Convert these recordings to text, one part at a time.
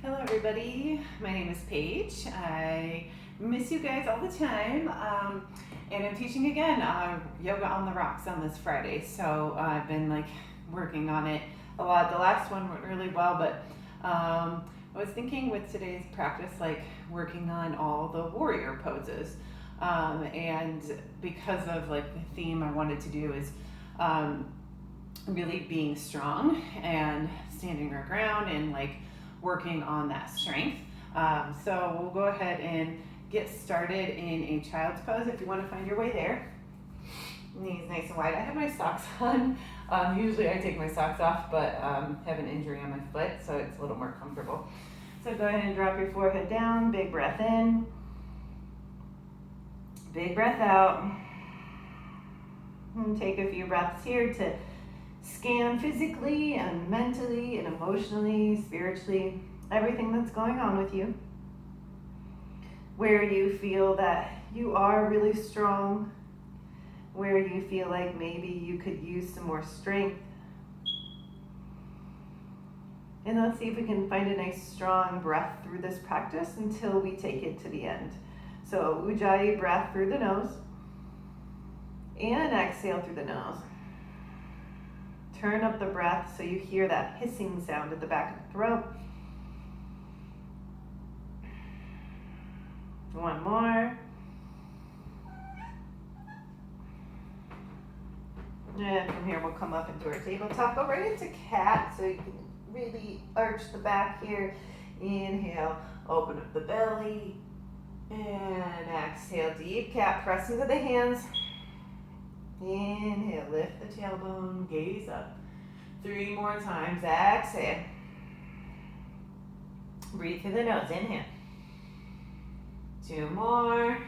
Hello everybody, my name is Paige. I miss you guys all the time, and I'm teaching again yoga on the rocks on this Friday. So I've been working on it a lot. The last one went really well, but I was thinking with today's practice, working on all the warrior poses, and because of the theme I wanted to do is really being strong and standing our ground and working on that strength. So we'll go ahead and get started in a child's pose if you want to find your way there. Knees nice and wide. I have my socks on. Usually I take my socks off, but have an injury on my foot, so it's a little more comfortable. So go ahead and drop your forehead down. Big breath in. Big breath out. And take a few breaths here to scan physically and mentally and emotionally, spiritually, everything that's going on with you. Where you feel that you are really strong, where you feel like maybe you could use some more strength. And let's see if we can find a nice strong breath through this practice until we take it to the end. So Ujjayi breath through the nose and exhale through the nose. Turn up the breath so you hear that hissing sound at the back of the throat. One more. And from here we'll come up into our tabletop. Go right into cat so you can really arch the back here. Inhale, open up the belly. And exhale, deep cat, press into the hands. Inhale, lift the tailbone, gaze up. 3 more times, exhale. Breathe through the nose, inhale. 2 more.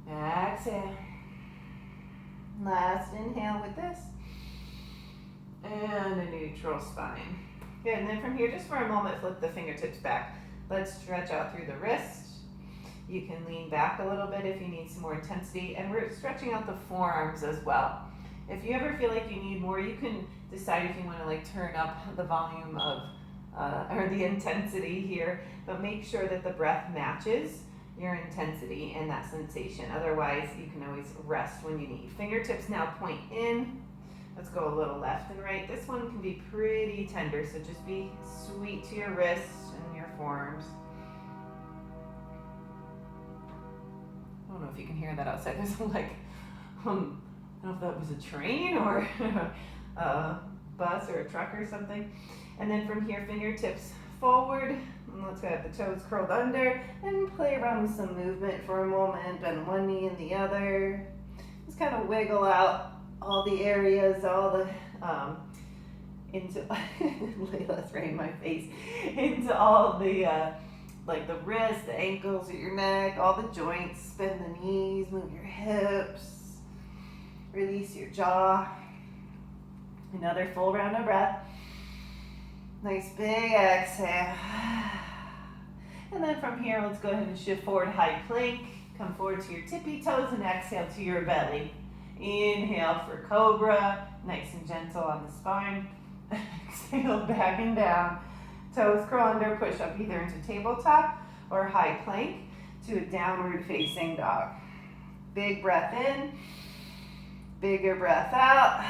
Exhale. Last inhale with this. And a neutral spine. Good, and then from here, just for a moment, flip the fingertips back. Let's stretch out through the wrist. You can lean back a little bit if you need some more intensity, and we're stretching out the forearms as well. If you ever feel like you need more, you can decide if you want to turn up the volume of or the intensity here, but make sure that the breath matches your intensity and that sensation. Otherwise, you can always rest when you need. Fingertips now point in. Let's go a little left and right. This one can be pretty tender, so just be sweet to your wrists and your forearms. I don't know if you can hear that outside. There's I don't know if that was a train or a bus or a truck or something. And then from here, fingertips forward. And let's have the toes curled under and play around with some movement for a moment. Bend one knee and the other. Just kind of wiggle out all the areas, all the into Layla's right in my face, into all the the wrists, the ankles, or your neck, all the joints. Bend the knees, move your hips, release your jaw. Another full round of breath. Nice big exhale. And then from here, let's go ahead and shift forward, high plank. Come forward to your tippy toes and exhale to your belly. Inhale for cobra, nice and gentle on the spine. Exhale back and down. Toes curl under, push up either into tabletop or high plank to a downward facing dog. Big breath in, bigger breath out.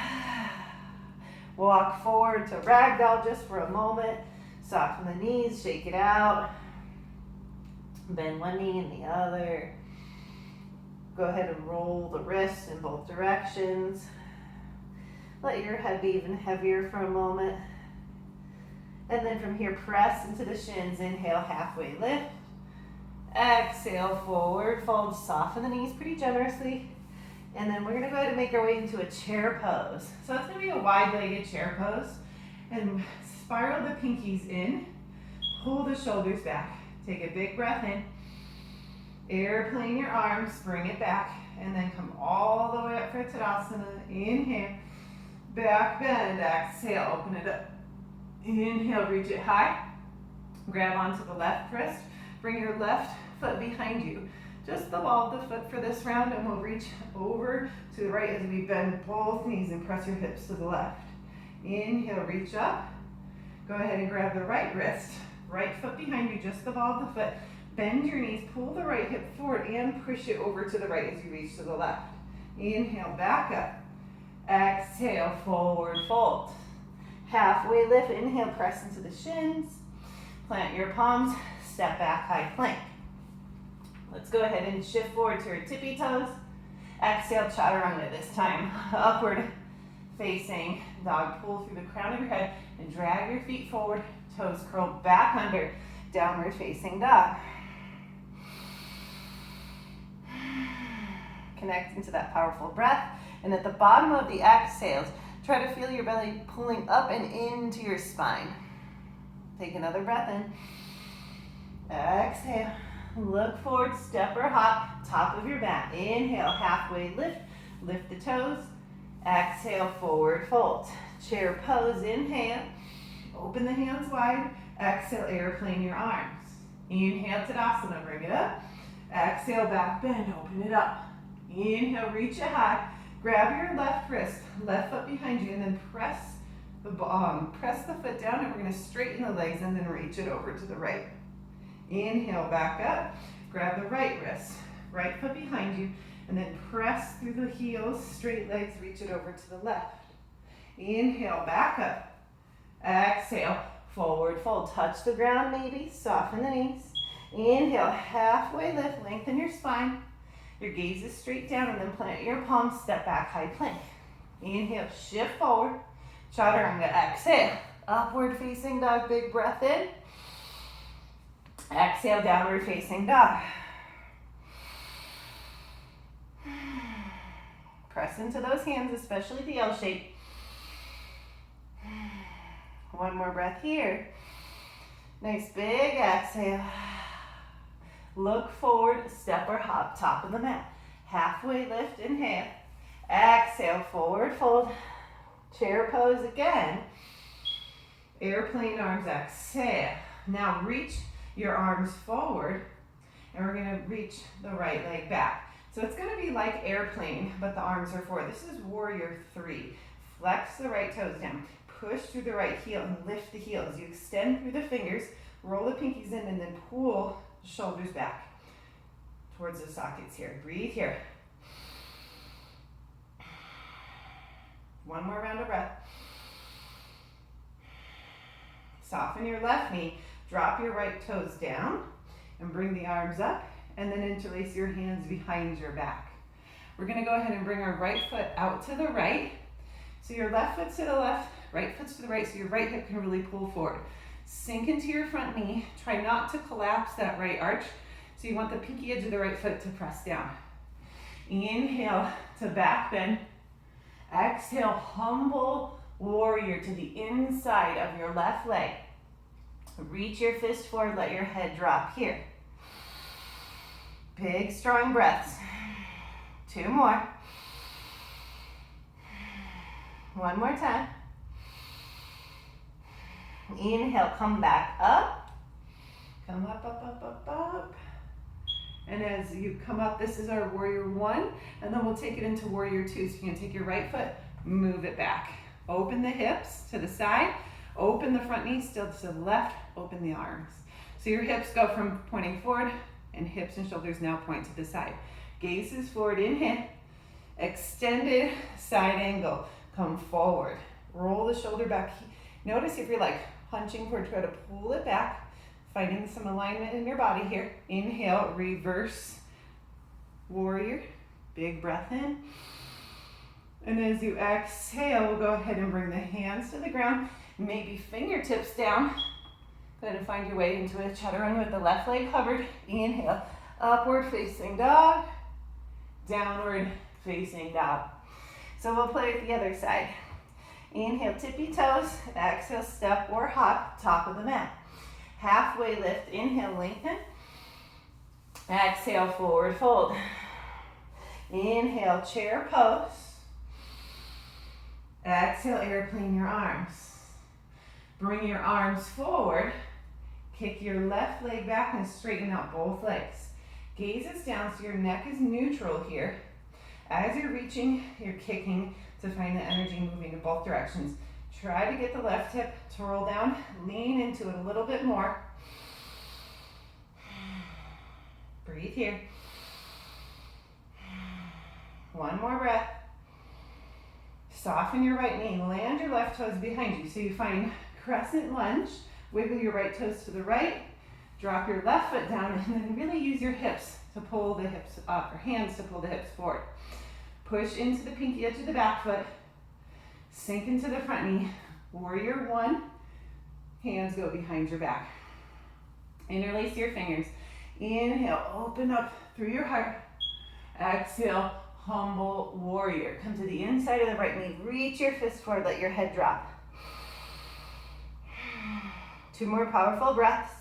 Walk forward to ragdoll just for a moment. Soften the knees, shake it out. Bend one knee and the other. Go ahead and roll the wrists in both directions. Let your head be even heavier for a moment. And then from here, press into the shins. Inhale, halfway lift. Exhale, forward fold. Soften the knees pretty generously. And then we're going to go ahead and make our way into a chair pose. So it's going to be a wide-legged chair pose. And spiral the pinkies in. Pull the shoulders back. Take a big breath in. Airplane your arms. Bring it back. And then come all the way up for Tadasana. Inhale. Back bend. Exhale. Open it up. Inhale, reach it high. Grab onto the left wrist. Bring your left foot behind you. Just the ball of the foot for this round, and we'll reach over to the right as we bend both knees and press your hips to the left. Inhale, reach up. Go ahead and grab the right wrist. Right foot behind you, just the ball of the foot. Bend your knees, pull the right hip forward and push it over to the right as you reach to the left. Inhale, back up. Exhale, forward fold. Halfway lift, inhale, press into the shins. Plant your palms, step back, high plank. Let's go ahead and shift forward to your tippy toes. Exhale, chaturanga this time. Upward facing dog. Pull through the crown of your head and drag your feet forward. Toes curled back under. Downward facing dog. Connect into that powerful breath. And at the bottom of the exhales, try to feel your belly pulling up and into your spine. Take another breath in. Exhale. Look forward, step or hop, top of your mat. Inhale, halfway lift. Lift the toes. Exhale, forward fold. Chair pose, inhale. Open the hands wide. Exhale, airplane your arms. Inhale, Tadasana, bring it up. Exhale, back bend, open it up. Inhale, reach it high. Grab your left wrist, left foot behind you, and then press the foot down, and we're gonna straighten the legs and then reach it over to the right. Inhale, back up. Grab the right wrist, right foot behind you, and then press through the heels, straight legs, reach it over to the left. Inhale, back up. Exhale, forward fold. Touch the ground maybe, soften the knees. Inhale, halfway lift, lengthen your spine. Your gaze is straight down and then plant your palms, step back, high plank. Inhale, shift forward. Chaturanga, exhale. Upward facing dog, big breath in. Exhale, downward facing dog. Press into those hands, especially the L shape. One more breath here. Nice big exhale. Look forward, step or hop, top of the mat. Halfway lift, inhale. Exhale, forward fold. Chair pose again. Airplane arms, exhale. Now reach your arms forward, and we're gonna reach the right leg back. So it's gonna be like airplane, but the arms are forward. This is warrior 3. Flex the right toes down. Push through the right heel and lift the heels. You extend through the fingers, roll the pinkies in, and then pull the shoulders back towards the sockets here. Breathe here. One more round of breath. Soften your left knee. Drop your right toes down and bring the arms up, and then interlace your hands behind your back. We're gonna go ahead and bring our right foot out to the right. So your left foot's to the left, right foot's to the right, so your right hip can really pull forward. Sink into your front knee. Try not to collapse that right arch. So you want the pinky edge of the right foot to press down. Inhale to back bend. Exhale, humble warrior to the inside of your left leg. Reach your fist forward, let your head drop here. Big, strong breaths. 2 more. One more time. Inhale, come back up. Come up, up, up, up, up. And as you come up, this is our warrior 1, and then we'll take it into warrior 2. So you're gonna take your right foot, move it back. Open the hips to the side. Open the front knee still to the left. Open the arms. So your hips go from pointing forward, and hips and shoulders now point to the side. Gaze is forward, inhale. Extended side angle. Come forward. Roll the shoulder back. Notice if you're like hunching forward, try to pull it back. Finding some alignment in your body here. Inhale, reverse warrior. Big breath in. And as you exhale, we'll go ahead and bring the hands to the ground. Maybe fingertips down. Go ahead and find your way into a chaturanga with the left leg covered. Inhale, upward facing dog. Downward facing dog. So we'll play with the other side. Inhale, tippy toes. Exhale, step or hop, top of the mat. Halfway lift, inhale, lengthen. Exhale, forward fold. Inhale, chair pose. Exhale, airplane your arms. Bring your arms forward. Kick your left leg back and straighten out both legs. Gaze is down so your neck is neutral here. As you're reaching, you're kicking to find the energy moving in both directions. Try to get the left hip to roll down. Lean into it a little bit more. Breathe here. One more breath. Soften your right knee. Land your left toes behind you. So you find crescent lunge. Wiggle your right toes to the right. Drop your left foot down and then really use your hips to pull the hips up, or hands to pull the hips forward. Push into the pinky edge of the back foot. Sink into the front knee. Warrior one. Hands go behind your back. Interlace your fingers. Inhale, open up through your heart. Exhale, humble warrior. Come to the inside of the right knee. Reach your fist forward, let your head drop. 2 more powerful breaths.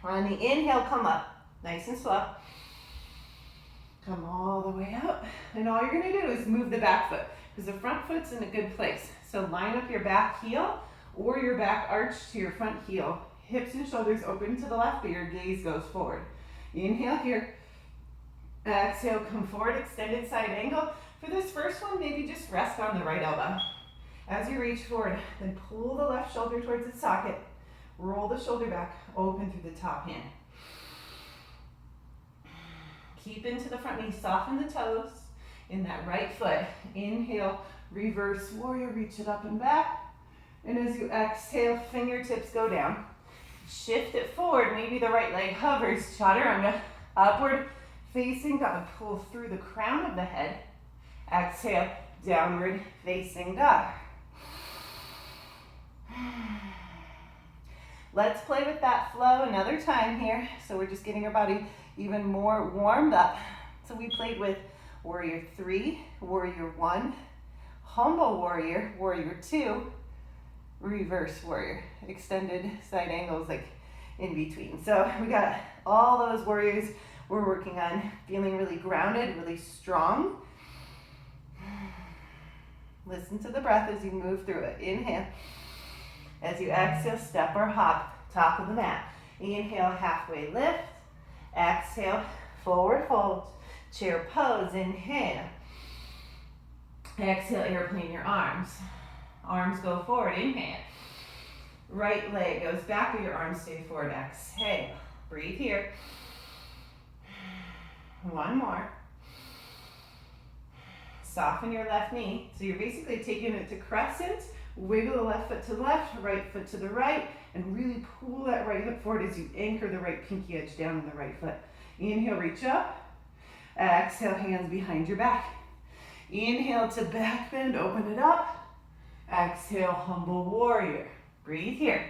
On the inhale, come up. Nice and slow. Come all the way up. And all you're gonna do is move the back foot, because the front foot's in a good place. So line up your back heel or your back arch to your front heel. Hips and shoulders open to the left, but your gaze goes forward. Inhale here. Exhale, come forward, extended side angle. For this first one, maybe just rest on the right elbow. As you reach forward, then pull the left shoulder towards its socket. Roll the shoulder back, open through the top hand. Keep into the front knee, soften the toes in that right foot. Inhale, reverse warrior, reach it up and back. And as you exhale, fingertips go down. Shift it forward, maybe the right leg hovers. Chaturanga, upward facing dog. Pull through the crown of the head. Exhale, downward facing dog. Let's play with that flow another time here. So we're just getting our body even more warmed up. So we played with warrior 3, warrior 1, humble warrior, warrior 2, reverse warrior, extended side angles like in between. So we got all those warriors we're working on, feeling really grounded, really strong. Listen to the breath as you move through it. Inhale. As you exhale, step or hop, top of the mat. Inhale, halfway lift. Exhale, forward fold. Chair pose, inhale. Exhale, airplane your arms. Arms go forward, inhale. Right leg goes back, but your arms stay forward. Exhale. Breathe here. One more. Soften your left knee. So you're basically taking it to crescent. Wiggle the left foot to the left, right foot to the right, and really pull that right hip forward as you anchor the right pinky edge down on the right foot. Inhale, reach up. Exhale, hands behind your back. Inhale to back bend, open it up. Exhale, humble warrior. Breathe here.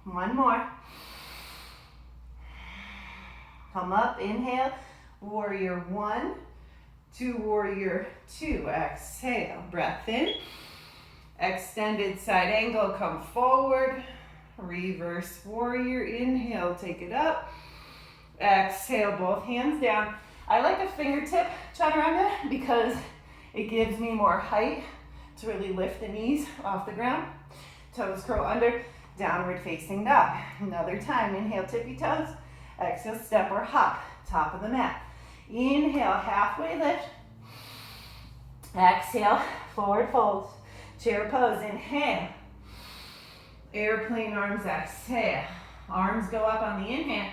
One more. Come up, inhale, warrior 1 to warrior 2. Exhale, breath in. Extended side angle, come forward. Reverse warrior, inhale, take it up. Exhale, both hands down. I like a fingertip chaturanga because it gives me more height to really lift the knees off the ground. Toes curl under, downward facing dog. Another time, inhale, tippy toes. Exhale, step or hop, top of the mat. Inhale, halfway lift. Exhale, forward fold. Chair pose, inhale. Airplane arms, exhale. Arms go up on the inhale.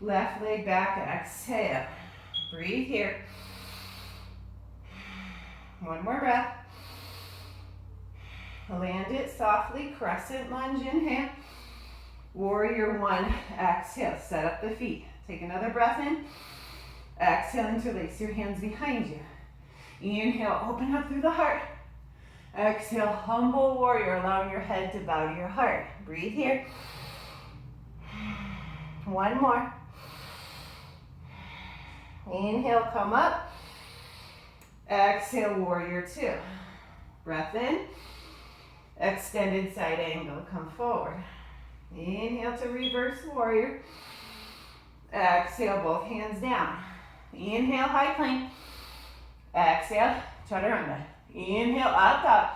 Left leg back, exhale. Breathe here. One more breath. Land it softly, crescent lunge, inhale. Warrior 1, exhale, set up the feet. Take another breath in. Exhale, interlace your hands behind you. Inhale, open up through the heart. Exhale, humble warrior, allowing your head to bow to your heart. Breathe here. One more. Inhale, come up. Exhale, warrior 2. Breath in. Extended side angle, come forward. Inhale to reverse warrior. Exhale, both hands down. Inhale, high plank. Exhale, chaturanga. Inhale, up dog.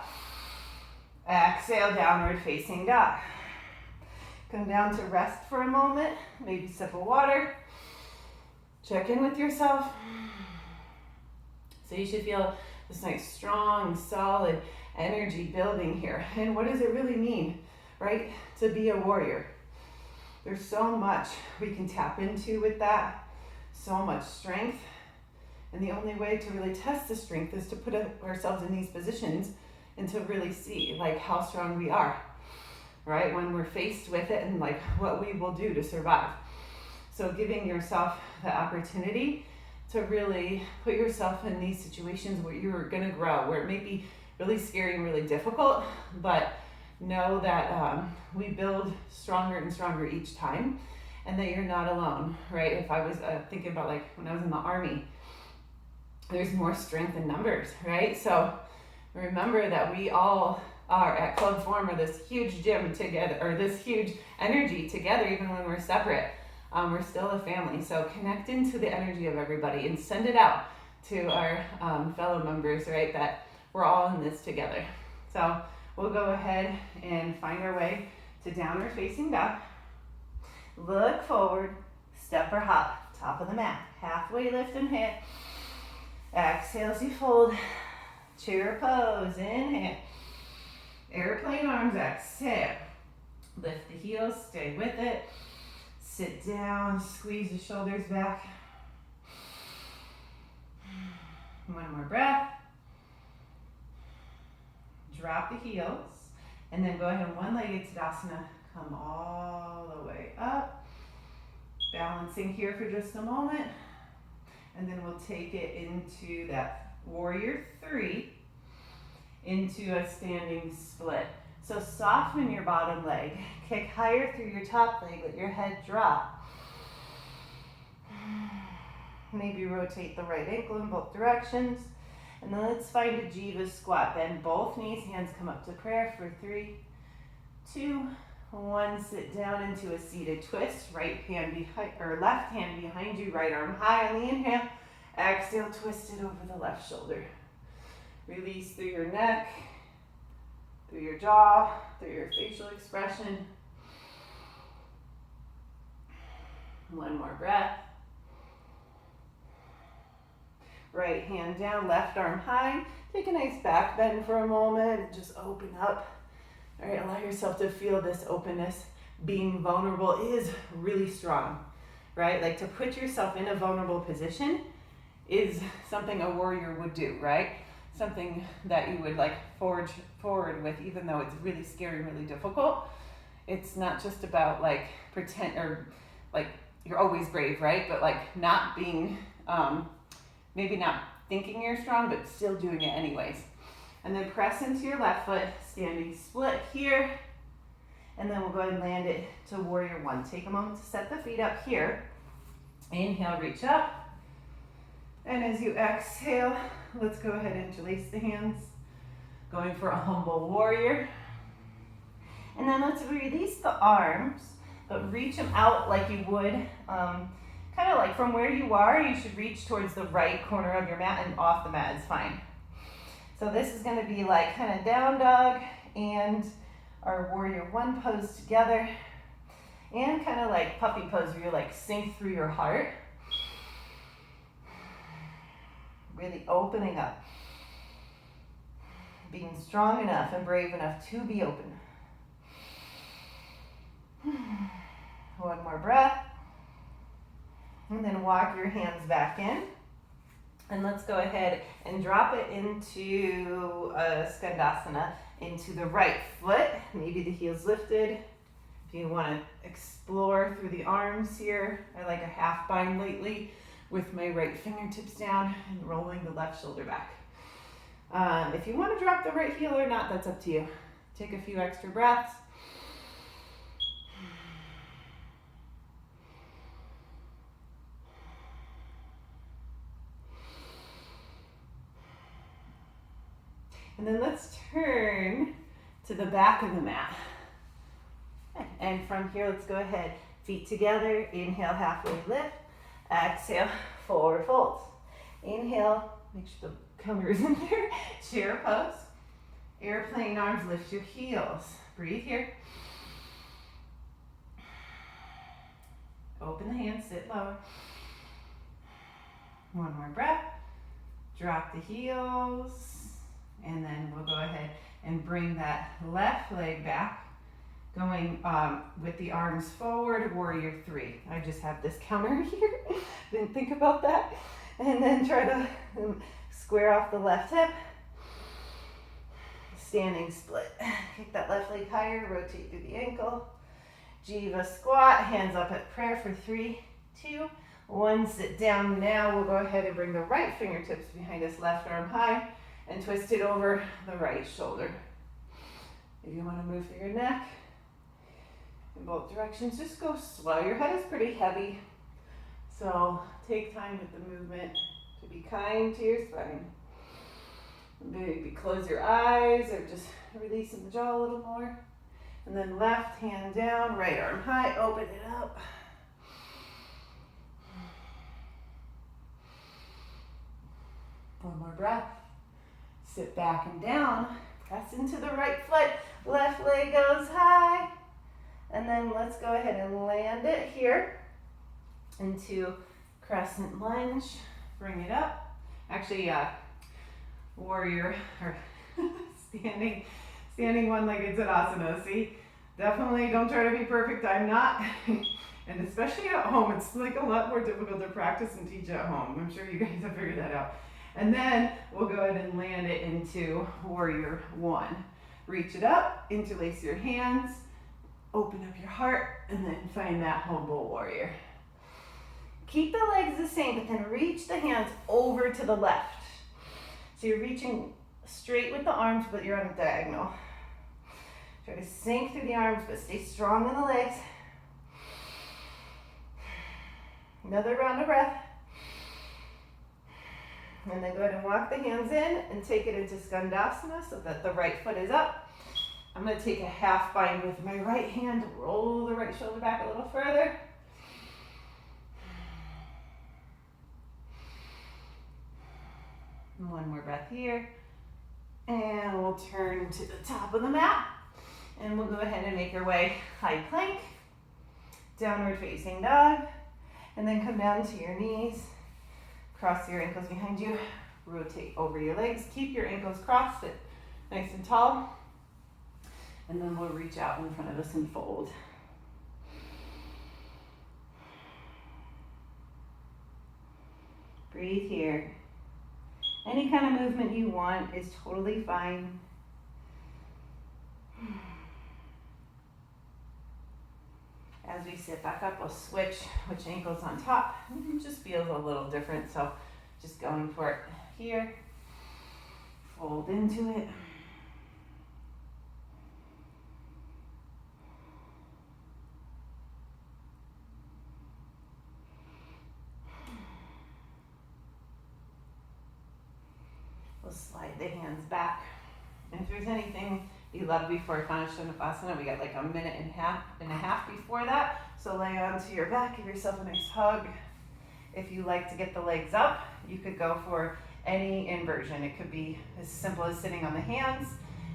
Exhale, downward facing dog. Come down to rest for a moment. Maybe sip of water. Check in with yourself. So you should feel this nice, strong, solid energy building here. And what does it really mean, right? To be a warrior. There's so much we can tap into with that, so much strength. And the only way to really test the strength is to put ourselves in these positions and to really see like how strong we are, right? When we're faced with it and like what we will do to survive. So giving yourself the opportunity to really put yourself in these situations where you're gonna grow, where it may be really scary and really difficult, but know that we build stronger and stronger each time, and that you're not alone, right? If I was thinking about like when I was in the Army, there's more strength in numbers, right? So remember that we all are at club form or this huge gym together, or this huge energy together, even when we're separate. We're still a family. So connect into the energy of everybody and send it out to our fellow members, right? That we're all in this together. So we'll go ahead and find our way to downward facing dog. Look forward, step or hop, top of the mat. Halfway lift and hit. Exhale as you fold. Chair pose, inhale. Airplane arms, exhale. Lift the heels, stay with it. Sit down, squeeze the shoulders back. One more breath. Drop the heels. And then go ahead and one-legged Tadasana. Come all the way up. Balancing here for just a moment. And then we'll take it into that warrior 3, into a standing split. So soften your bottom leg. Kick higher through your top leg. Let your head drop. Maybe rotate the right ankle in both directions. And then let's find a Jiva squat. Bend both knees. Hands come up to prayer for 3, 2, 1. Sit down into a seated twist. Right hand behind, or left hand behind you. Right arm high on the inhale. Exhale, twist it over the left shoulder. Release through your neck, through your jaw, through your facial expression. One more breath. Right hand down, left arm high. Take a nice back bend for a moment and just open up. All right, allow yourself to feel this openness. Being vulnerable is really strong, right? Like to put yourself in a vulnerable position is something a warrior would do, right? Something that you would like forge forward with, even though it's really scary and really difficult. It's not just about like pretend or like you're always brave, right? But like not being, maybe not thinking you're strong, but still doing it anyways. And then press into your left foot, standing split here. And then we'll go ahead and land it to warrior 1. Take a moment to set the feet up here. Inhale, reach up. And as you exhale, let's go ahead and interlace the hands. Going for a humble warrior. And then let's release the arms, but reach them out like you would, kind of like from where you are, you should reach towards the right corner of your mat and off the mat is fine. So this is gonna be like kind of down dog and our warrior 1 pose together. And kind of like puppy pose where you like sink through your heart. Really opening up. Being strong enough and brave enough to be open. One more breath. And then walk your hands back in. And let's go ahead and drop it into a Skandasana, into the right foot. Maybe the heels lifted. If you want to explore through the arms here, I like a half bind lately with my right fingertips down and rolling the left shoulder back. If you want to drop the right heel or not, that's up to you. Take a few extra breaths. And then let's turn to the back of the mat. And from here, let's go ahead. Feet together, inhale, halfway lift. Exhale, forward fold. Inhale, make sure the cover is in there. Chair pose. Airplane arms, lift your heels. Breathe here. Open the hands, sit lower. One more breath. Drop the heels, and then we'll go ahead and bring that left leg back, going with the arms forward, warrior three. I just have this counter here, didn't think about that. And then try to square off the left hip. Standing split. Kick that left leg higher, rotate through the ankle. Jiva squat, hands up at prayer for 3, 2, 1. Sit down now. We'll go ahead and bring the right fingertips behind us, left arm high, and twist it over the right shoulder. If you want to move through your neck in both directions, just go slow. Your head is pretty heavy, so take time with the movement to be kind to your spine. Maybe close your eyes or just releasing the jaw a little more. And then left hand down, right arm high, open it up. One more breath. Sit back and down. Press into the right foot. Left leg goes high. And then let's go ahead and land it here into crescent lunge. Bring it up. Actually, warrior or standing one-legged Tadasana. See, definitely don't try to be perfect. I'm not. And especially at home, it's like a lot more difficult to practice and teach at home. I'm sure you guys have figured that out. And then we'll go ahead and land it into warrior one. Reach it up, interlace your hands, open up your heart, and then find that humble warrior. Keep the legs the same, but then reach the hands over to the left. So you're reaching straight with the arms, but you're on a diagonal. Try to sink through the arms, but stay strong in the legs. Another round of breath. And then go ahead and walk the hands in and take it into Skandasana so that the right foot is up. I'm going to take a half bind with my right hand, roll the right shoulder back a little further. One more breath here. And we'll turn to the top of the mat. And we'll go ahead and make our way high plank, downward facing dog, and then come down to your knees. Cross your ankles behind you, rotate over your legs, keep your ankles crossed, sit nice and tall, and then we'll reach out in front of us and fold. Breathe here. Any kind of movement you want is totally fine. As we sit back up, we'll switch which ankle's on top. It just feels a little different, so just going for it here. Fold into it. We'll slide the hands back. And if there's anything you love before Shanasana, we got like a minute and a half before that. So lay onto your back, give yourself a nice hug. If you like to get the legs up, you could go for any inversion. It could be as simple as sitting on the hands.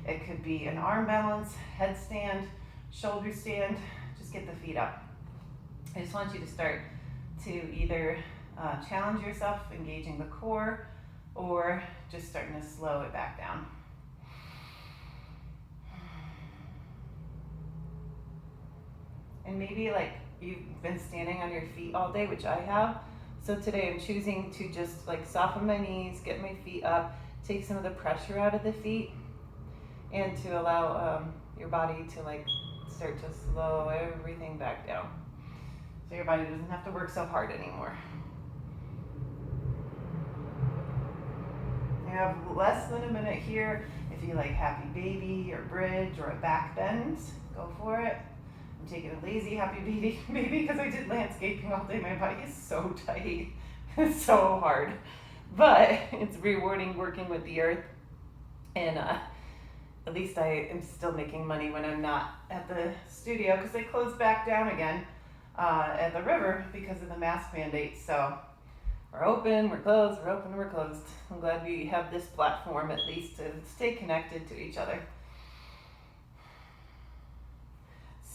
It could be an arm balance, headstand, shoulder stand. Just get the feet up. I just want you to start to either challenge yourself, engaging the core, or just starting to slow it back down. And maybe like you've been standing on your feet all day, which I have. So today I'm choosing to just like soften my knees, get my feet up, take some of the pressure out of the feet, and to allow your body to like start to slow everything back down. So your body doesn't have to work so hard anymore. You have less than a minute here. If you like happy baby or bridge or a back bend, go for it. I'm taking a lazy happy baby maybe because I did landscaping all day. My body is so tight. It's so hard. But it's rewarding working with the earth. And at least I am still making money when I'm not at the studio because they closed back down again at the river because of the mask mandate. So we're open, we're closed, we're open, we're closed. I'm glad we have this platform at least to stay connected to each other.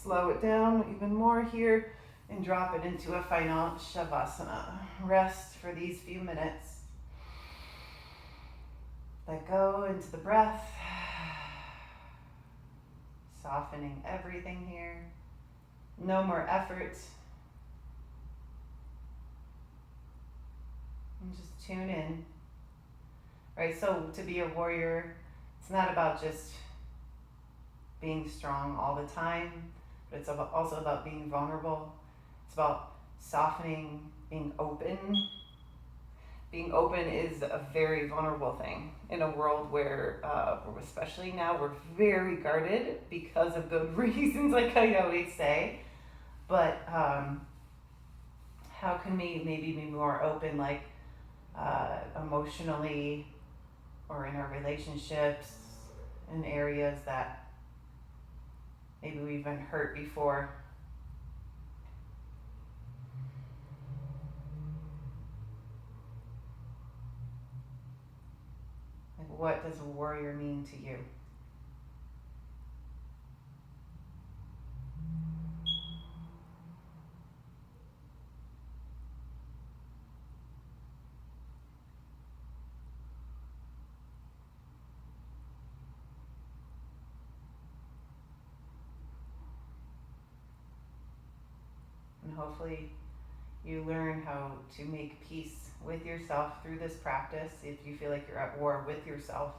Slow it down even more here. And drop it into a final Shavasana. Rest for these few minutes. Let go into the breath. Softening everything here. No more effort. And just tune in. Right, so to be a warrior, it's not about just being strong all the time, but it's also about being vulnerable. It's about softening, being open. Being open is a very vulnerable thing in a world where, especially now, we're very guarded because of good reasons, like I always say. But how can we maybe be more open, like emotionally, or in our relationships, in areas that maybe we've been hurt before? Like, what does a warrior mean to you? And hopefully you learn how to make peace with yourself through this practice if you feel like you're at war with yourself.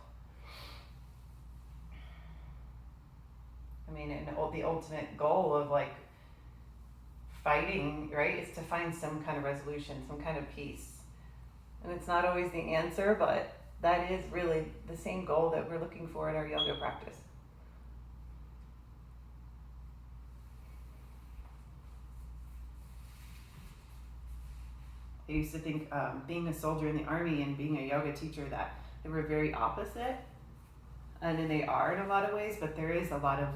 I mean, and the ultimate goal of like fighting, right, is to find some kind of resolution, some kind of peace. And it's not always the answer, but that is really the same goal that we're looking for in our yoga practice. I used to think being a soldier in the army and being a yoga teacher that they were very opposite, and they are in a lot of ways, but there is a lot of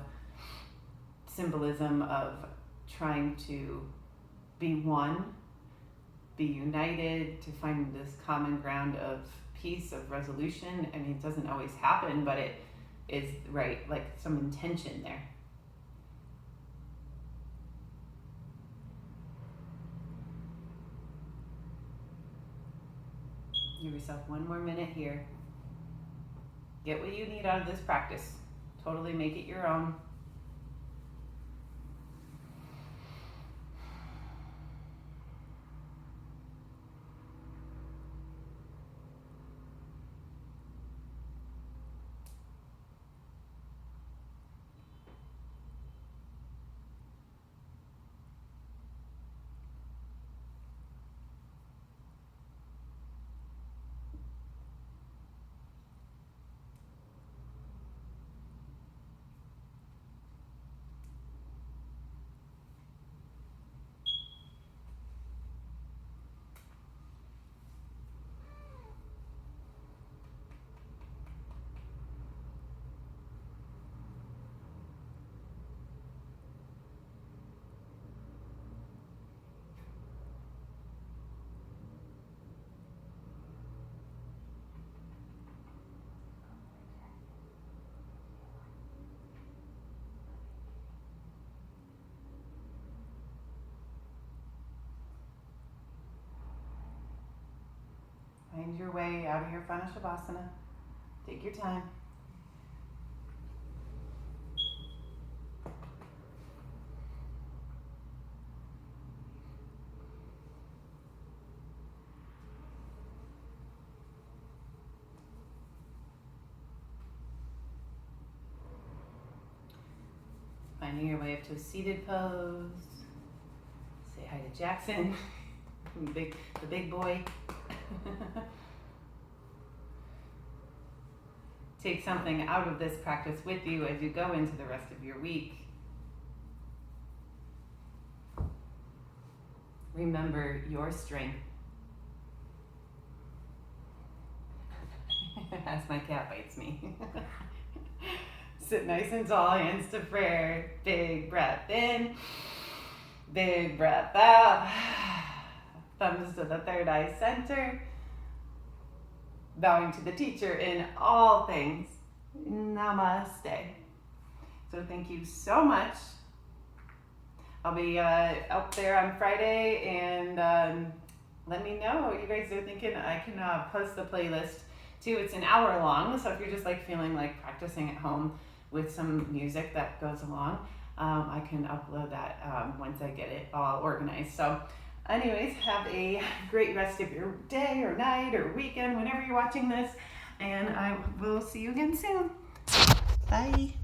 symbolism of trying to be one, be united, to find this common ground of peace, of resolution. I mean, it doesn't always happen, but it is, right, like some intention there. Give yourself one more minute here. Get what you need out of this practice. Totally make it your own. Find your way out of your final Shavasana. Take your time. Finding your way up to a seated pose. Say hi to Jackson, the big boy. Take something out of this practice with you as you go into the rest of your week. Remember your strength. As my cat bites me. Sit nice and tall, hands to prayer. Big breath in, big breath out. Thumbs to the third eye center. Bowing to the teacher in all things. Namaste. So thank you so much I'll be out there on Friday, and let me know what you guys are thinking. I can post the playlist too. It's an hour long, so if you're just like feeling like practicing at home with some music that goes along, I can upload that once I get it all organized. So anyways, have a great rest of your day or night or weekend whenever you're watching this, and I will see you again soon. Bye.